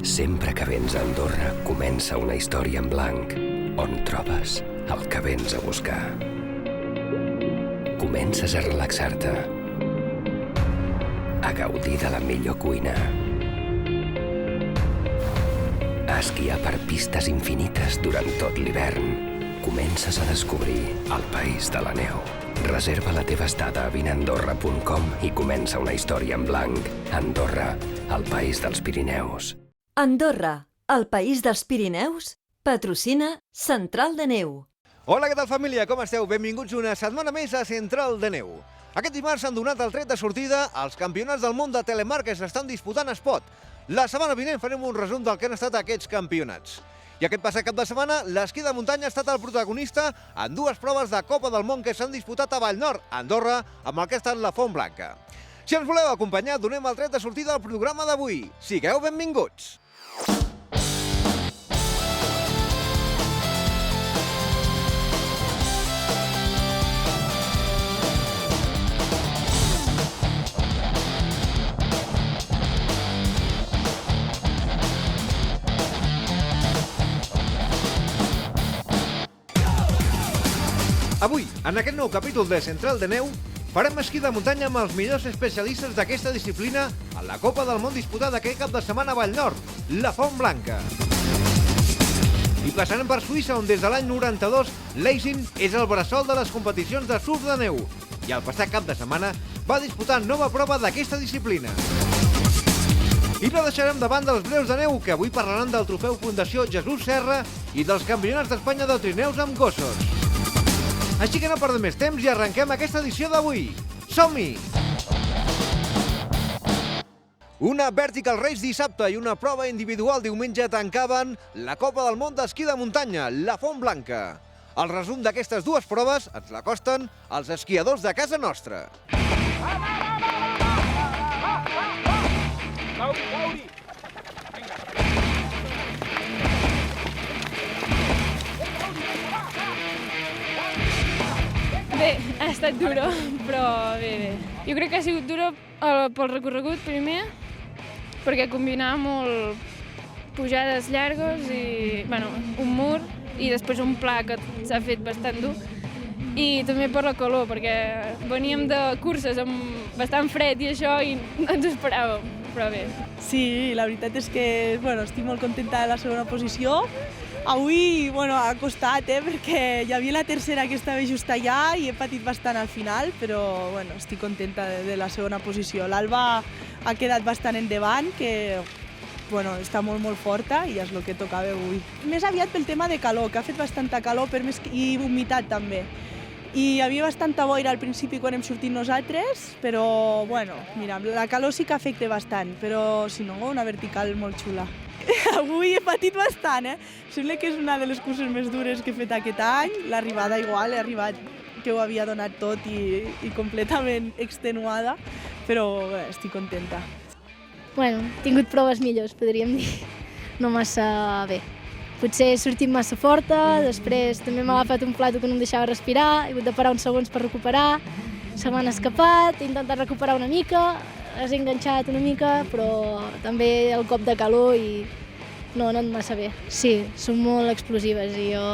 Sempre que vens a Andorra comença una història en blanc on trobes el que vens a buscar. Comences a relaxar-te, a gaudir de la millor cuina, a esquiar per pistes infinites durant tot l'hivern. Comences a descobrir el país de la neu. Reserva la teva estada a vineandorra.com i comença una història en blanc. Andorra, el país dels Pirineus. Andorra, el país dels Pirineus, patrocina Central de Neu. Hola, què tal família? Com esteu? Benvinguts una setmana més a Central de Neu. Aquest dimarts s'han donat el tret de sortida als campionats del món de Telemark que s'estan disputant a Espot. La setmana vinent farem un resum del que han estat aquests campionats. I aquest passat cap de setmana, l'esquí de muntanya ha estat el protagonista en dues proves de Copa del Món que s'han disputat a Vallnord, Andorra, amb el que ha estat la Font Blanca. Si ens voleu acompanyar, donem el tret de sortida al programa d'avui. Sigueu benvinguts! Avui, en aquest nou capítol de Central de Neu, farem esquí de muntanya amb els millors especialistes d'aquesta disciplina a la Copa del Món disputada aquest cap de setmana a Vallnord, la Font Blanca. I passarem per Suïssa, on des de l'any 92 l'Eisin és el bressol de les competicions de surf de neu. I el passat cap de setmana va disputar nova prova d'aquesta disciplina. I no deixarem de banda els breus de neu, que avui parlaran del trofeu Fundació Jesús Serra i dels campionats d'Espanya de trineus amb gossos. Així que no perdem més temps i arrenquem aquesta edició d'avui. Som-hi! Una Vertical Race dissabte i una prova individual diumenge tancaven la Copa del Món d'esquí de muntanya, la Font Blanca. El resum d'aquestes dues proves ens l'acosten els esquiadors de casa nostra. Bé, ha estat duro, però bé. Jo crec que ha sigut duro pel recorregut primer, perquè combinava molt pujades llargues i, un mur i després un pla que s'ha fet bastant dur. I també per la calor, perquè veníem de curses amb bastant fred i això i no ens ho esperàvem, però bé. Sí, la veritat és que estic molt contenta de la segona posició. Avui ha costat, perquè hi havia la tercera que estava just allà i he patit bastant al final, però estic contenta de la segona posició. L'Alba ha quedat bastant endavant, que està molt forta i és el que tocava avui. Més aviat pel tema de calor, que ha fet bastanta calor i humitat també. I hi havia bastanta boira al principi quan hem sortit nosaltres, però mira, la calor sí que afecta bastant, però si no, una vertical molt xula. Avui he patit bastant, Sembla que és una de les curses més dures que he fet aquest any. L'arribada igual, he arribat que ho havia donat tot i completament extenuada, però estic contenta. He tingut proves millors, podríem dir. No massa bé. Potser he sortit massa forta, després també m'ha agafat un plato que no em deixava respirar, he hagut de parar uns segons per recuperar, se m'han escapat, he intentat recuperar una mica, has enganxat una mica, però també el cop de calor i no ha anat massa bé. Sí, són molt explosives i jo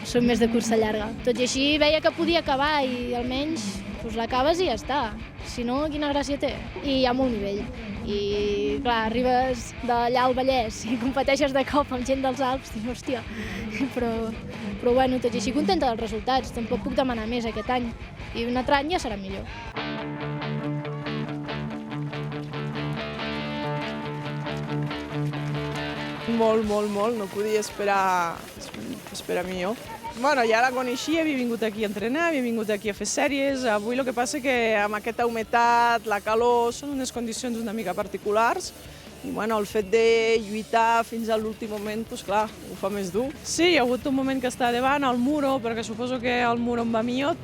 soc més de cursa llarga. Tot i així veia que podia acabar i almenys l'acabes i ja està. Si no, quina gràcia té? I hi ha molt nivell. I clar, arribes d'allà al Vallès i competeixes de cop amb gent dels Alps, dius, hòstia, però tot i així contenta dels resultats, tampoc puc demanar més aquest any i un altre any ja serà millor. Molt, no podia esperar millor. Ja la coneixia, havia vingut aquí a entrenar, havia vingut aquí a fer sèries. Avui el que passa que amb aquesta humitat, la calor, són unes condicions una mica particulars. I el fet de lluitar fins a l'últim moment, clar, ho fa més dur. Sí, hi ha hagut un moment que estava davant, al muro, perquè suposo que el muro em va millor.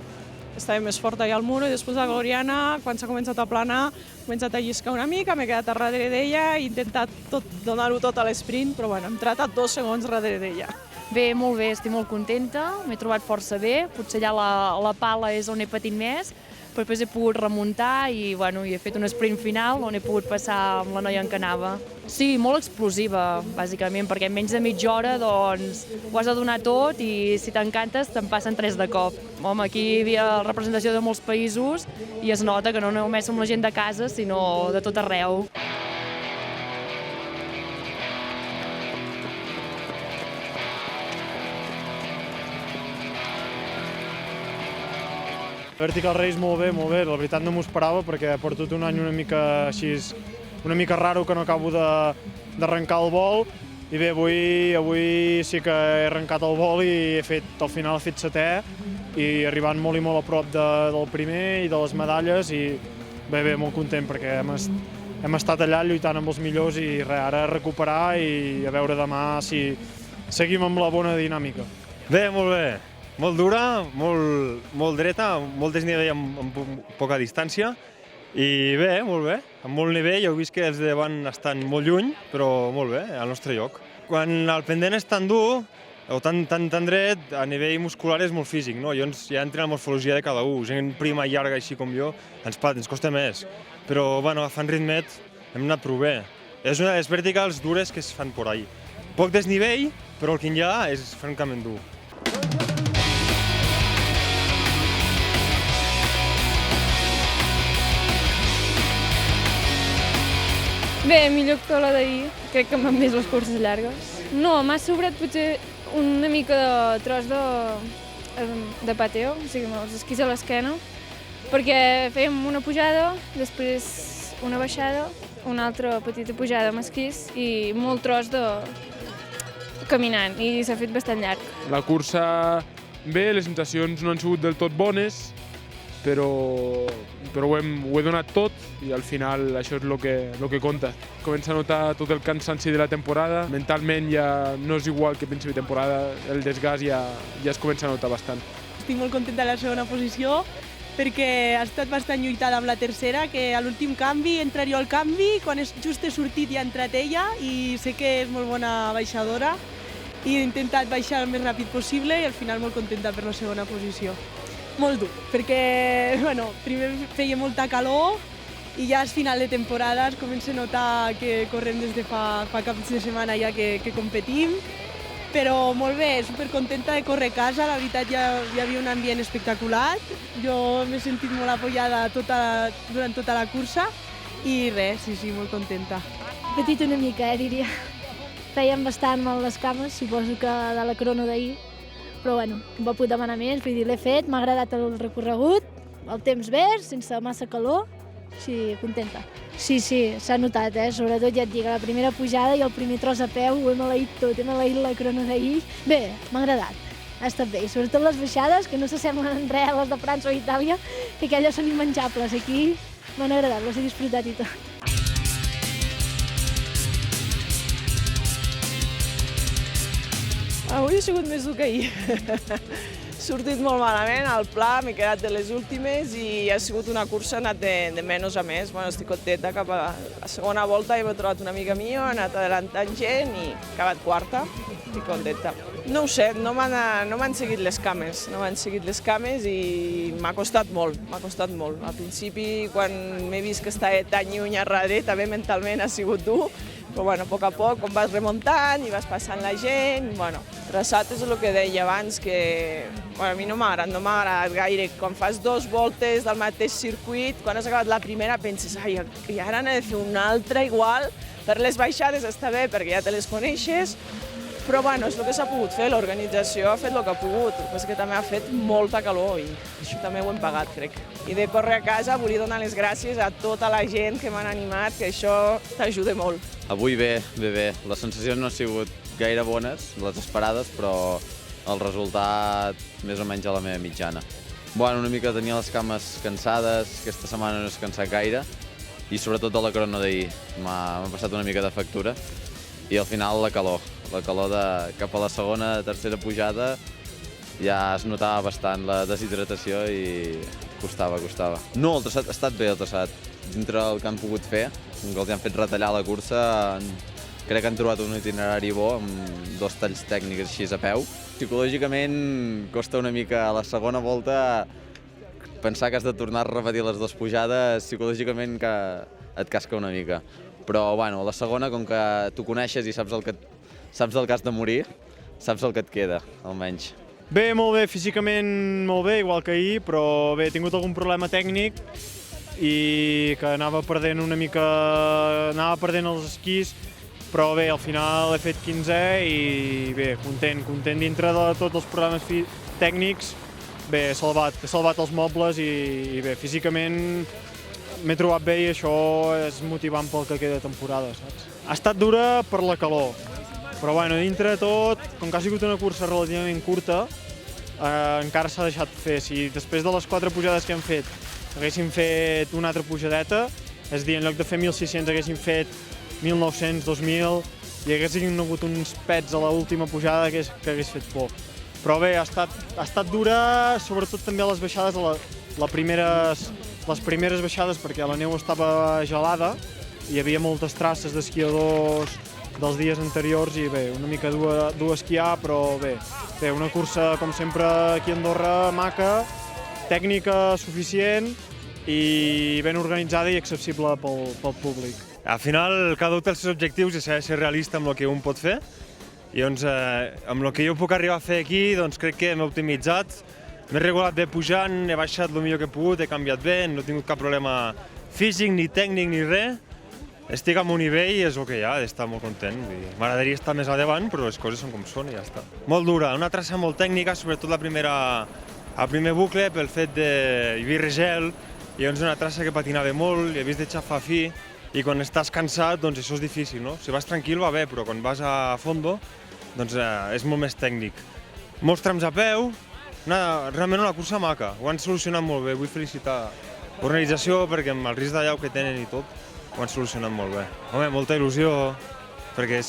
Estava més fort allà al muro i després la Gloriana, quan s'ha començat a planar, ha començat a lliscar una mica, m'he quedat a darrere d'ella, he intentat donar-ho tot a l'esprint, però hem tratat 2 segons darrere d'ella. Bé, molt bé, estic molt contenta, m'he trobat força bé, potser allà la pala és on he patit més, però després he pogut remuntar i he fet un sprint final on he pogut passar amb la noia en què anava. Sí, molt explosiva, bàsicament, perquè en menys de mitja hora doncs, ho has de donar tot i si t'encantes te'n passen 3 de cop. Home, aquí hi havia representació de molts països i es nota que no només som la gent de casa, sinó de tot arreu. Vertical Race molt bé, la veritat no m'ho esperava perquè porto tot un any una mica així, una mica raro que no acabo d'arrencar el vol i bé, avui sí que he arrencat el vol i al final he fet 7è i arribant molt i molt a prop del primer i de les medalles i bé, molt content perquè hem estat allà lluitant amb els millors i ara recuperar i a veure demà si seguim amb la bona dinàmica. Bé, molt bé. Molt dura, molt dreta, molt desnivell amb poca distància i bé, molt bé, amb molt nivell. Heu vist que els de davant estan molt lluny, però molt bé, al nostre lloc. Quan el pendent és tan dur o tan dret, a nivell muscular és molt físic, no? Llavors ja entra la morfologia de cada un. Gent prima i llarga així com jo, ens costa més. Però bueno, agafant ritmet hem anat prou bé. És una de les verticals dures que es fan por ahí. Poc desnivell, però el que hi ha és francament dur. Bé, millor que la d'ahir. Crec que m'han vist les curses llargues. No, m'ha sobrat potser una mica de tros de pateo, o sigui, amb els esquís a l'esquena, perquè fèiem una pujada, després una baixada, una altra petita pujada amb esquís i molt tros de caminant, i s'ha fet bastant llarg. La cursa, bé, les sensacions no han sigut del tot bones, però ho he donat tot i al final això és el que compta. Comença a notar tot el cansanci de la temporada, mentalment ja no és igual que a principi de temporada, el desgast ja es comença a notar bastant. Estic molt contenta de la segona posició perquè ha estat bastant lluitada amb la tercera, que a l'últim canvi entraria jo al canvi, quan just he sortit ja ha entrat ella i sé que és molt bona baixadora i he intentat baixar el més ràpid possible i al final molt contenta per la segona posició. Molt dur, perquè primer feia molta calor i ja al final de temporada es comença a notar que correm des de fa caps de setmana ja que competim, però molt bé, supercontenta de córrer a casa, la veritat hi havia un ambient espectacular, jo m'he sentit molt apoyada durant tota la cursa i res, sí, molt contenta. Petit una mica, diria. Feien bastant mal les cames, suposo que de la crono d'ahir, però em va poder demanar més, vull dir, l'he fet, m'ha agradat el recorregut, el temps verd, sense massa calor, sí, contenta. Sí, s'ha notat, sobretot ja et dic, la primera pujada i el primer tros a peu ho he maleït tot, he maleït la crono d'ahir. Bé, m'ha agradat, ha estat bé, i sobretot les baixades, que no s'assemblen en res a les de França o Itàlia, que aquelles són immenjables, aquí m'han agradat, les he disfrutat i tot. Avui ha sigut més dur que ahir. Sortit molt malament, al pla m'he quedat de les últimes i ha sigut una cursa, ha anat de menys a més. Estic contenta, cap a la segona volta he trobat una amiga meva, he anat adelantant gent i he acabat quarta, estic contenta. No ho sé, no m'han seguit les cames, i m'ha costat molt, Al principi, quan m'he vist que estava tan lluny a darrere, també mentalment ha sigut dur, però a poc a poc, com vas remuntant i vas passant la gent, traçat és el que deia abans, que a mi no m'ha agradat gaire. Quan fas 2 voltes del mateix circuit, quan has acabat la primera penses, i ara n'he de fer una altra igual, per les baixades està bé perquè ja te les coneixes, però és el que s'ha pogut fer, l'organització ha fet el que ha pogut, però és que també ha fet molta calor i això també ho hem pagat, crec. I de córrer a casa volia donar les gràcies a tota la gent que m'han animat, que això t'ajuda molt. Avui bé. Les sensacions no han sigut gaire bones, les esperades, però el resultat més o menys a la meva mitjana. Una mica tenia les cames cansades, aquesta setmana no he descansat gaire, i sobretot de la crono d'ahir. M'ha passat una mica de factura, i al final la calor cap a la segona, tercera pujada, ja es notava bastant la deshidratació i costava. No, el traçat ha estat bé, el traçat. Dintre el que han pogut fer, que els han fet retallar la cursa, crec que han trobat un itinerari bo, amb 2 talls tècnics així a peu. Psicològicament costa una mica a la segona volta, pensar que has de tornar a repetir les dues pujades, psicològicament que et casca una mica. Però, bueno, la segona, com que tu coneixes i saps del que has de morir, saps el que et queda, almenys. Bé, molt bé, físicament molt bé, igual que ahir, però bé, he tingut algun problema tècnic i que anava perdent els esquís, però bé, al final he fet 15è i bé, content dintre de tots els problemes tècnics. Bé, he salvat els mobles i bé, físicament m'he trobat bé i això és motivant pel que queda de temporada, saps? Ha estat dura per la calor, però bueno, dintre de tot, com que ha sigut una cursa relativament curta, encara s'ha deixat fer. Si després de les 4 pujades que hem fet haguéssim fet una altra pujadeta, és a dir, en lloc de fer 1.600 haguéssim fet 1.900, 2.000, i haguessin hagut uns pets a l'última pujada que hagués fet por. Però bé, ha estat dura, sobretot també a les baixades, les primeres baixades, perquè la neu estava gelada, hi havia moltes traces d'esquiadors dels dies anteriors i bé, una mica dur a esquiar, però bé, una cursa, com sempre, aquí a Andorra, maca, tècnica suficient i ben organitzada i accessible pel públic. Al final, cada un té els seus objectius i s'ha de ser realista amb el que un pot fer. I doncs, amb el que jo puc arribar a fer aquí, doncs crec que m'he optimitzat, m'he regulat bé pujant, he baixat el millor que he pogut, he canviat bé, no he tingut cap problema físic, ni tècnic, ni res. Estic amb un nivell i és el que hi ha, he d'estar molt content. M'agradaria estar més a davant, però les coses són com són i ja està. Molt dura, una traça molt tècnica, sobretot el primer bucle, pel fet de vivir gel, i és una traça que patinava molt, i he vist de xafar fi, i quan estàs cansat, doncs això és difícil, no? Si vas tranquil va bé, però quan vas a fondo, doncs és molt més tècnic. Molts trams a peu, realment una cursa maca, ho han solucionat molt bé, vull felicitar l'organització perquè amb el risc de llau que tenen i tot, ho han solucionat molt bé. Home, molta il·lusió, perquè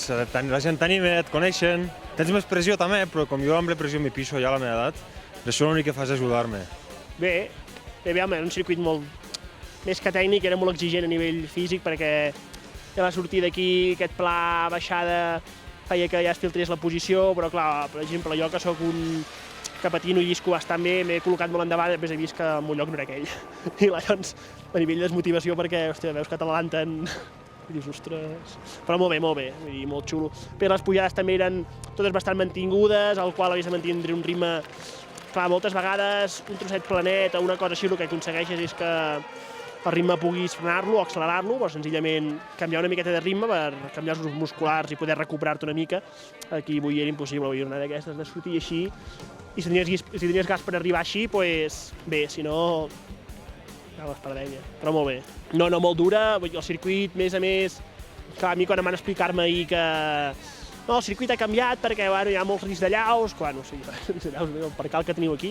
la gent t'anima, et coneixen, tens més pressió també, però com jo amb la pressió m'hi pixo ja a la meva edat, això l'únic que fa és ajudar-me. Bé, home, era un circuit molt més que tècnic, era molt exigent a nivell físic perquè ja va sortir d'aquí, aquest pla baixada feia que ja es filtrés la posició, però clar, per exemple, jo que sóc un que patino i llisco bastant bé, m'he col·locat molt endavant i després he vist que el meu lloc no era aquell. I llavors, a nivell de desmotivació, perquè, hòstia, veus que t'adelanten i dius, ostres... Però molt bé, vull dir, molt xulo. Però les pujades també eren totes bastant mantingudes, al qual havies de mantenir un ritme... Clar, moltes vegades un trosset planet o una cosa així el que aconsegueixes és que el ritme puguis frenar-lo o accelerar-lo, o senzillament canviar una miqueta de ritme per canviar els grups musculars i poder recuperar-te una mica. Aquí avui era impossible, avui era una d'aquestes de sortir així, i si tenies gas per arribar així, doncs bé, si no... anaves perdent. Però molt bé. No, molt dura, el circuit, més a més... Clar, a mi quan em van explicar-me ahir que... No, el circuit ha canviat perquè hi ha molts riscs de llaus, bueno, sí, de llaus, el percal que teniu aquí,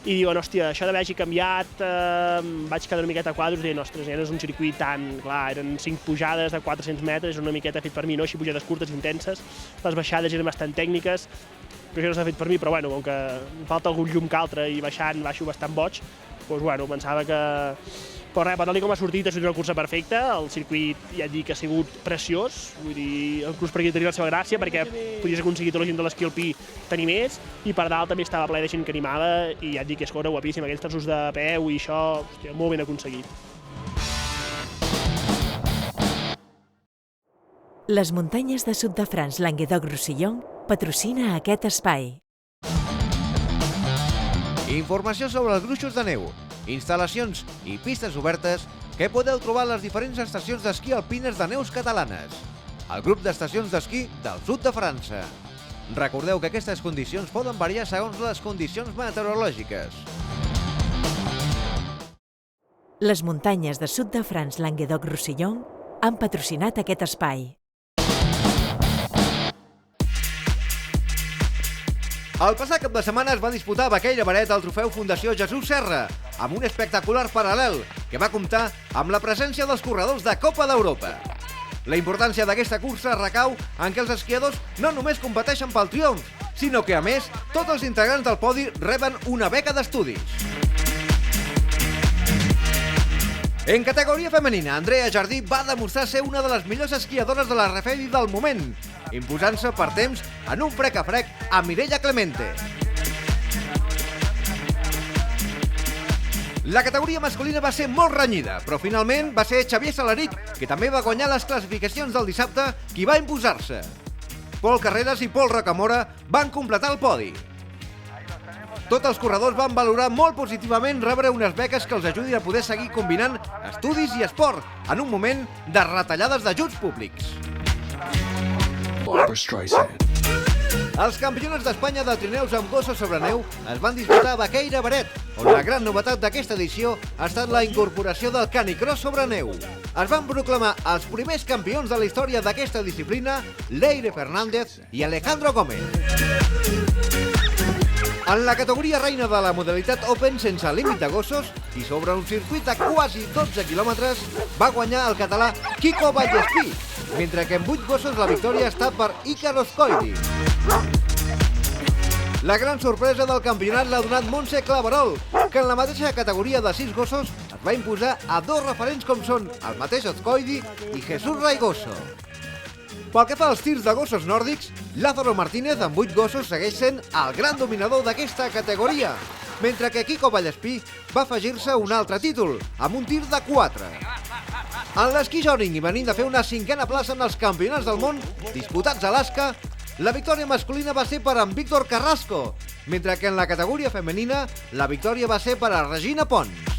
i diuen, hòstia, això d'haver hagi canviat, vaig quedar una miqueta a quadros i deien, ostres, ja no és un circuit tan... Clar, eren 5 pujades de 400 metres, una miqueta fet per mi, no? Així pujades curtes i intenses, les baixades eren bastant tècniques, però això no s'ha fet per mi, però bueno, com que em falta algun llum que altre i baixo bastant boig, doncs bueno, pensava que... Però res, per tal com ha sortit, ha sigut una cursa perfecta, el circuit ja et dic que ha sigut preciós, vull dir, inclús per aquí tenia la seva gràcia, perquè podies aconseguir tota la gent de l'esquí alpí tenir més, i per dalt també estava ple de gent que animava, i ja et dic que és guapíssim, aquells trossos de peu i això, hòstia, molt ben aconseguit. Les muntanyes de sud de France, Languedoc-Roussillon, patrocina aquest espai. Informació sobre els gruixos de neu, instal·lacions i pistes obertes que podeu trobar a les diferents estacions d'esquí alpines de neus catalanes. El grup d'estacions d'esquí del sud de França. Recordeu que aquestes condicions poden variar segons les condicions meteorològiques. Les muntanyes de sud de France, Languedoc-Roussillon, han patrocinat aquest espai. El passat cap de setmana es va disputar a Baquell Llavaret el trofeu Fundació Jesús Serra, amb un espectacular paral·lel que va comptar amb la presència dels corredors de Copa d'Europa. La importància d'aquesta cursa recau en què els esquiadors no només competeixen pel triomf, sinó que, a més, tots els integrants del podi reben una beca d'estudis. En categoria femenina, Andrea Jardí va demostrar ser una de les millors esquiadores de la Refedi del moment, imposant-se per temps en un frec a frec a Mireia Clemente. La categoria masculina va ser molt renyida, però finalment va ser Xavier Salaric, que també va guanyar les classificacions del dissabte, qui va imposar-se. Pol Carreras i Pol Rocamora van completar el podi. Tots els corredors van valorar molt positivament rebre unes beques que els ajudin a poder seguir combinant estudis i esport en un moment de retallades d'ajuts públics. Els campionats d'Espanya de trineus amb gossos sobre neu es van disputar a Baqueira Beret, on la gran novetat d'aquesta edició ha estat la incorporació del canicross sobre neu. Es van proclamar els primers campions de la història d'aquesta disciplina, Leire Fernández i Alejandro Gómez. En la categoria reina de la modalitat Open sense límit de gossos i sobre un circuit de quasi 12 quilòmetres va guanyar el català Quico Vallespí, mentre que en 8 gossos la victòria està per Ícaros Coidi. La gran sorpresa del campionat l'ha donat Montse Claverol, que en la mateixa categoria de 6 gossos es va imposar a 2 referents com són el mateix Azcoidi i Jesús Raigoso. Pel que fa als tirs de gossos nòrdics, Lázaro Martínez amb 8 gossos segueix sent el gran dominador d'aquesta categoria, mentre que Quico Vallespí va afegir-se un altre títol, amb un tir de 4. En l'esquí jòning i venint de fer una 5a plaça en els campionats del món disputats a Alaska, la victòria masculina va ser per en Víctor Carrasco, mentre que en la categoria femenina la victòria va ser per a Regina Pons.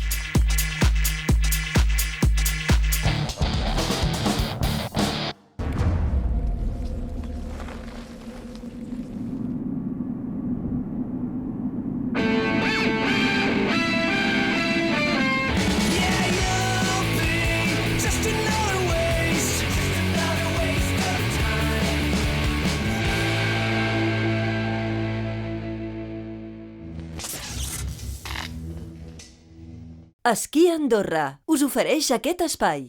Esquí Andorra us ofereix aquest espai.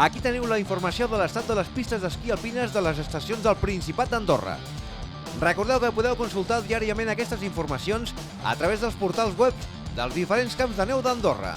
Aquí teniu la informació de l'estat de les pistes d'esquí alpines de les estacions del Principat d'Andorra. Recordeu que podeu consultar diàriament aquestes informacions a través dels portals web dels diferents camps de neu d'Andorra.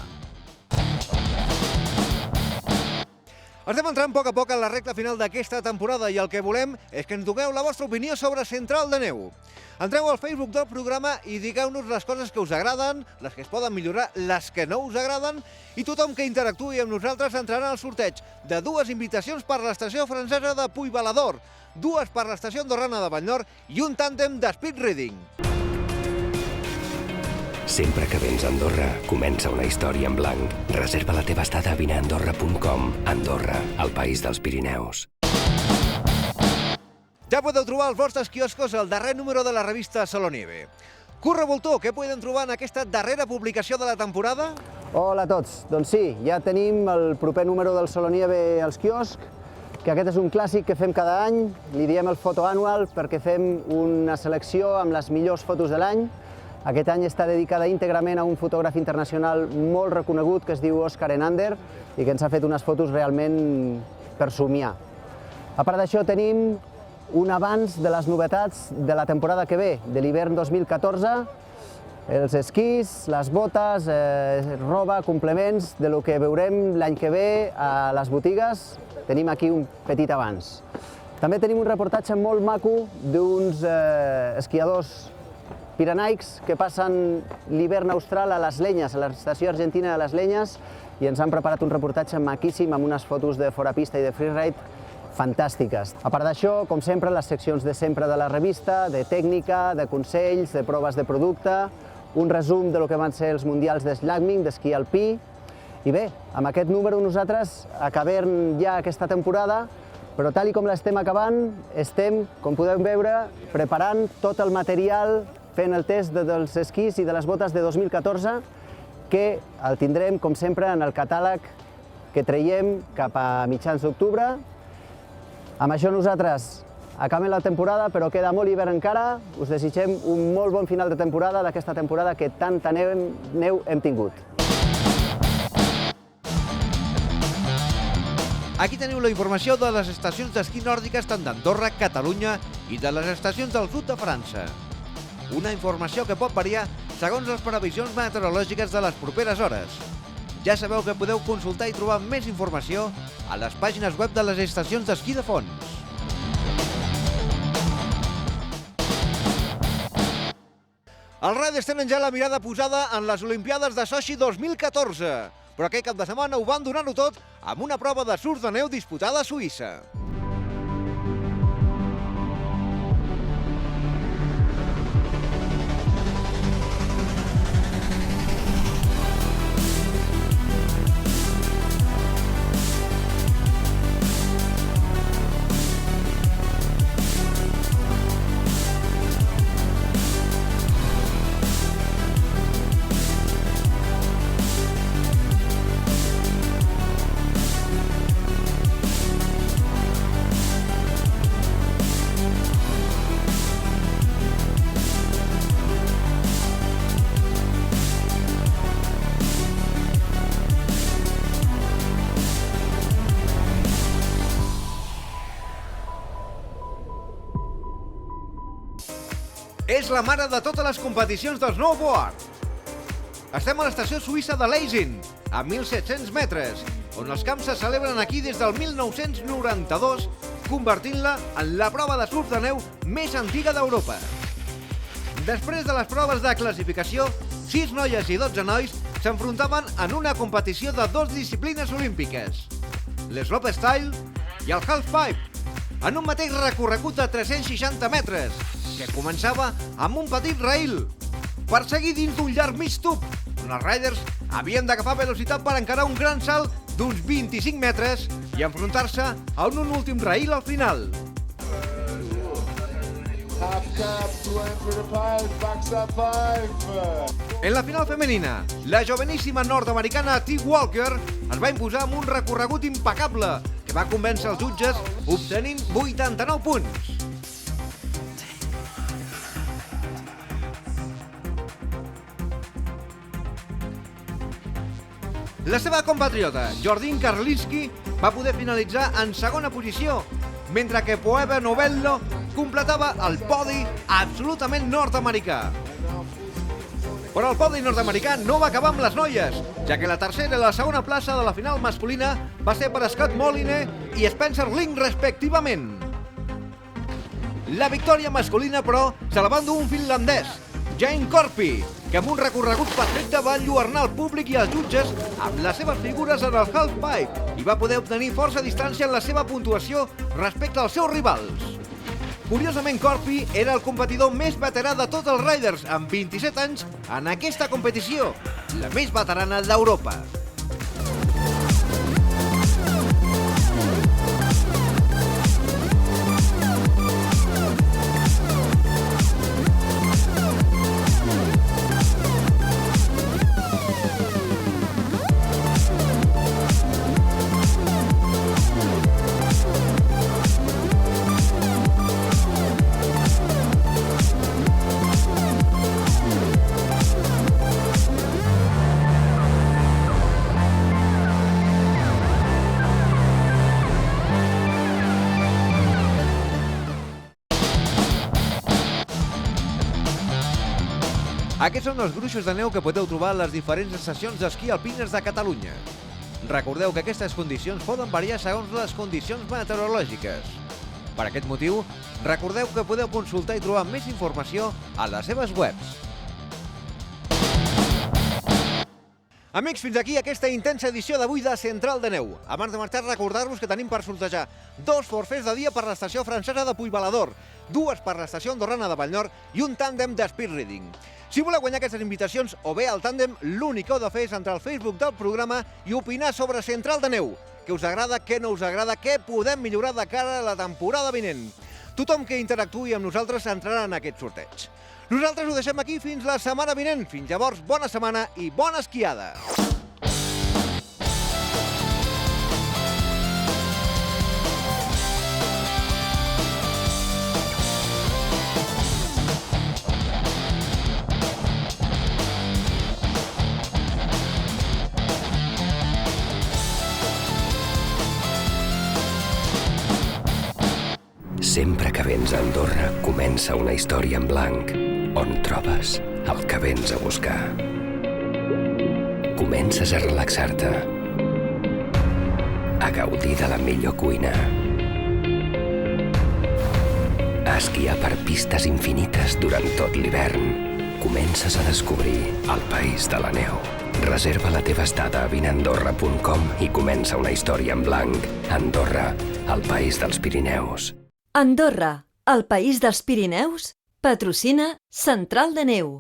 Estem entrant a poc en la recta final d'aquesta temporada i el que volem és que ens doneu la vostra opinió sobre Central de Neu. Entreu al Facebook del programa i digueu-nos les coses que us agraden, les que es poden millorar, les que no us agraden, i tothom que interactuï amb nosaltres entrarà al sorteig de 2 invitacions per a l'estació francesa de Puigbalador, 2 per a l'estació andorrana de Vallnor i un tàndem de speed reading. Sempre que vens a Andorra, comença una història en blanc. Reserva la teva estada a vineandorra.com. Andorra, el país dels Pirineus. Ja podeu trobar als vostres quioscos el darrer número de la revista Solonieve. Curro Voltor, què podem trobar en aquesta darrera publicació de la temporada? Hola a tots. Doncs sí, ja tenim el proper número del Solonieve als quioscs, que aquest és un clàssic que fem cada any. Li diem el Foto Anual perquè fem una selecció amb les millors fotos de l'any. Aquest any està dedicada íntegrament a un fotògraf internacional molt reconegut que es diu Òscar Enander i que ens ha fet unes fotos realment per somiar. A part d'això tenim un abans de les novetats de la temporada que ve, de l'hivern 2014, els esquís, les botes, roba, complements, de lo que veurem l'any que ve a les botigues. Tenim aquí un petit abans. També tenim un reportatge molt maco d'uns esquiadors pirenaics que passen l'hivern austral a les Lenyes, a l'estació argentina de les Lenyes, i ens han preparat un reportatge maquíssim amb unes fotos de forapista i de freeride fantàstiques. A part d'això, com sempre, les seccions de sempre de la revista, de tècnica, de consells, de proves de producte, un resum de lo que van ser els mundials d'slackming, d'esquí alpí. I bé, amb aquest número nosaltres acabem ja aquesta temporada, però tal com l'estem acabant, estem, com podeu veure, preparant tot el material, fent el test dels esquís i de les botes de 2014, que el tindrem, com sempre, en el catàleg que traiem cap a mitjans d'octubre. Amb això nosaltres acabem la temporada, però queda molt hivern encara. Us desitgem un molt bon final de temporada, d'aquesta temporada que tanta neu hem tingut. Aquí teniu la informació de les estacions d'esquí nòrdiques tant d'Andorra, Catalunya i de les estacions del sud de França. Una informació que pot variar segons les previsions meteorològiques de les properes hores. Ja sabeu que podeu consultar i trobar més informació a les pàgines web de les estacions d'esquí de fons. Els riders tenen ja la mirada posada en les Olimpiades de Sochi 2014, però aquest cap de setmana ho van donar-ho tot amb una prova de surf de neu disputada a Suïssa. És la mare de totes les competicions del snowboard. Estem a l'estació suïssa de Leising, a 1.700 metres, on els camps se celebren aquí des del 1992, convertint-la en la prova de surf de neu més antiga d'Europa. Després de les proves de classificació, 6 noies i 12 nois s'enfrontaven en una competició de 2 disciplines olímpiques, l'slopestyle i el halfpipe, en un mateix recorregut de 360 metres, que començava amb un petit rail, per seguir dins d'un llarg mig tub, on els riders havien d'agafar velocitat per encarar un gran salt d'uns 25 metres i enfrontar-se a un últim rail al final. En la final femenina, la joveníssima nord-americana T. Walker es va imposar amb un recorregut impecable que va convèncer els jutges obtenint 89 punts. La seva compatriota, Jordine Karlinski, va poder finalitzar en segona posició, mentre que Phoebe Novello completava el podi absolutament nord-americà. Però el podi nord-americà no va acabar amb les noies, ja que la tercera i la segona plaça de la final masculina va ser per Scott Moline i Spencer Link respectivament. La victòria masculina, però, se la va endur un finlandès, Jane Korpi, que amb un recorregut perfecte va enlluernar el públic i els jutges amb les seves figures en el halfpipe i va poder obtenir força distància en la seva puntuació respecte als seus rivals. Curiosament, Korpi era el competidor més veterà de tots els riders, amb 27 anys en aquesta competició, la més veterana d'Europa. Aquests són els gruixos de neu que podeu trobar a les diferents estacions d'esquí alpines de Catalunya. Recordeu que aquestes condicions poden variar segons les condicions meteorològiques. Per aquest motiu, recordeu que podeu consultar i trobar més informació a les seves webs. Amics, fins aquí aquesta intensa edició d'avui de Central de Neu. Abans de marxar, recordar-vos que tenim per sortejar 2 forfers de dia per l'estació francesa de Puigbalador, 2 per l'estació andorrana de Vallnord i un tàndem de speed reading. Si voleu guanyar aquestes invitacions o bé el tàndem, l'únic que heu de fer és entrar al Facebook del programa i opinar sobre Central de Neu. Què us agrada, què no us agrada, què podem millorar de cara a la temporada vinent. Tothom que interactuï amb nosaltres entrarà en aquest sorteig. Nosaltres ho deixem aquí fins la setmana vinent. Fins llavors, bona setmana i bona esquiada! Sempre que vens a Andorra comença una història en blanc, on trobes el que vens a buscar. Comences a relaxar-te, a gaudir de la millor cuina, a esquiar per pistes infinites durant tot l'hivern. comences a descobrir el país de la neu. Reserva la teva estada a vineandorra.com i comença una història en blanc. Andorra, el país dels Pirineus. Andorra, el país dels Pirineus, patrocina Central de Neu.